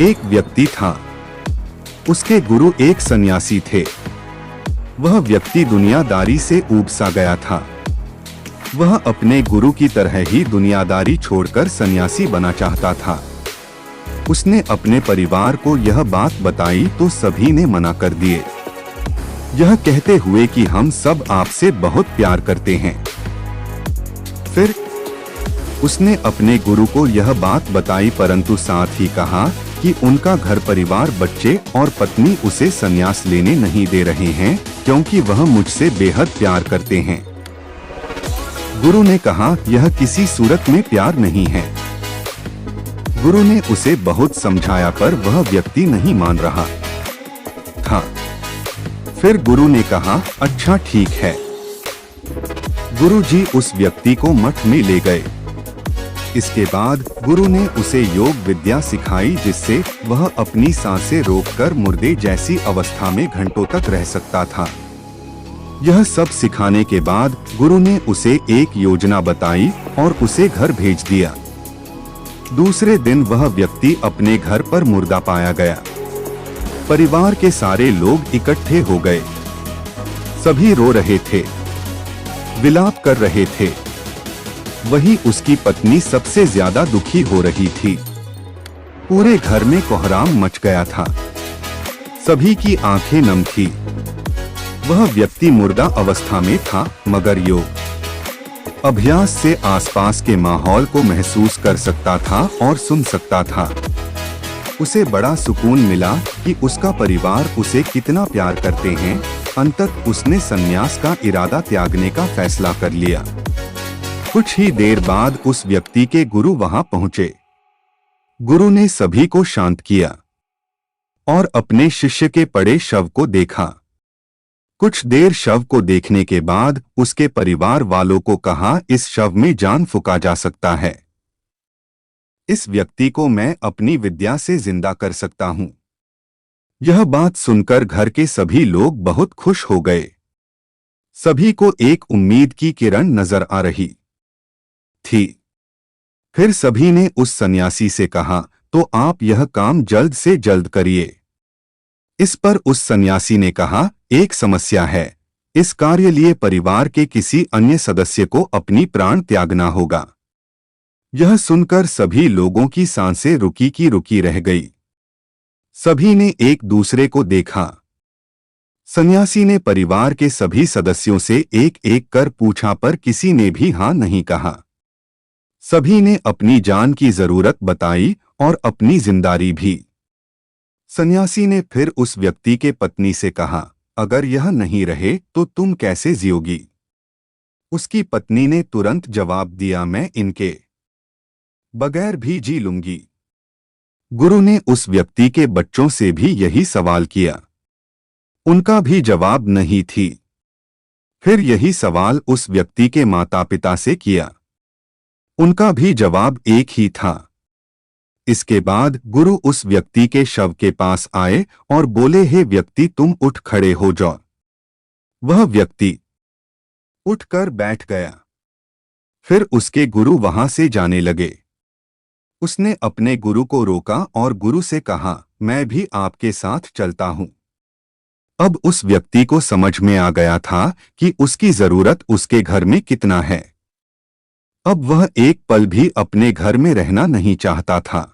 एक व्यक्ति था। उसके गुरु एक सन्यासी थे। वह व्यक्ति दुनियादारी से ऊब सा गया था। वह अपने गुरु की तरह ही दुनियादारी छोड़कर सन्यासी बना चाहता था। उसने अपने परिवार को यह बात बताई तो सभी ने मना कर दिए, यह कहते हुए कि हम सब आपसे बहुत प्यार करते हैं। फिर उसने अपने गुरु को यह बात बताई, परंतु साथ ही कहा कि उनका घर परिवार, बच्चे और पत्नी उसे संन्यास लेने नहीं दे रहे हैं क्योंकि वह मुझसे बेहद प्यार करते हैं। गुरु ने कहा, यह किसी सूरत में प्यार नहीं है। गुरु ने उसे बहुत समझाया पर वह व्यक्ति नहीं मान रहा था। फिर गुरु ने कहा, अच्छा ठीक है। गुरु जी उस व्यक्ति को मठ में ले गए। इसके बाद गुरु ने उसे योग विद्या सिखाई, जिससे वह अपनी सांसें रोककर मुर्दे जैसी अवस्था में घंटों तक रह सकता था। यह सब सिखाने के बाद गुरु ने उसे एक योजना बताई और उसे घर भेज दिया। दूसरे दिन वह व्यक्ति अपने घर पर मुर्दा पाया गया। परिवार के सारे लोग इकट्ठे हो गए। सभी रो रहे थे, विलाप कर रहे थे। वही उसकी पत्नी सबसे ज्यादा दुखी हो रही थी। पूरे घर में कोहराम मच गया था। सभी की आंखें नम थी। वह व्यक्ति मुर्दा अवस्था में था, मगर योग अभ्यास से आसपास के माहौल को महसूस कर सकता था और सुन सकता था। उसे बड़ा सुकून मिला कि उसका परिवार उसे कितना प्यार करते हैं। अंततः उसने संन्यास का इरादा त्यागने का फैसला कर लिया। कुछ ही देर बाद उस व्यक्ति के गुरु वहां पहुंचे। गुरु ने सभी को शांत किया और अपने शिष्य के पड़े शव को देखा। कुछ देर शव को देखने के बाद उसके परिवार वालों को कहा, इस शव में जान फूंका जा सकता है। इस व्यक्ति को मैं अपनी विद्या से जिंदा कर सकता हूं। यह बात सुनकर घर के सभी लोग बहुत खुश हो गए। सभी को एक उम्मीद की किरण नजर आ रही थी। फिर सभी ने उस सन्यासी से कहा, तो आप यह काम जल्द से जल्द करिए। इस पर उस सन्यासी ने कहा, एक समस्या है। इस कार्य लिए परिवार के किसी अन्य सदस्य को अपनी प्राण त्यागना होगा। यह सुनकर सभी लोगों की सांसें रुकी की रुकी रह गई। सभी ने एक दूसरे को देखा। सन्यासी ने परिवार के सभी सदस्यों से एक एक कर पूछा पर किसी ने भी हाँ नहीं कहा। सभी ने अपनी जान की जरूरत बताई और अपनी जिंदारी भी। सन्यासी ने फिर उस व्यक्ति के पत्नी से कहा, अगर यह नहीं रहे तो तुम कैसे जियोगी? उसकी पत्नी ने तुरंत जवाब दिया, मैं इनके बगैर भी जी लूंगी। गुरु ने उस व्यक्ति के बच्चों से भी यही सवाल किया। उनका भी जवाब नहीं थी। फिर यही सवाल उस व्यक्ति के माता पिता से किया। उनका भी जवाब एक ही था। इसके बाद गुरु उस व्यक्ति के शव के पास आए और बोले, हे व्यक्ति, तुम उठ खड़े हो जाओ। वह व्यक्ति उठकर बैठ गया। फिर उसके गुरु वहां से जाने लगे। उसने अपने गुरु को रोका और गुरु से कहा, मैं भी आपके साथ चलता हूं। अब उस व्यक्ति को समझ में आ गया था कि उसकी जरूरत उसके घर में कितना है। अब वह एक पल भी अपने घर में रहना नहीं चाहता था।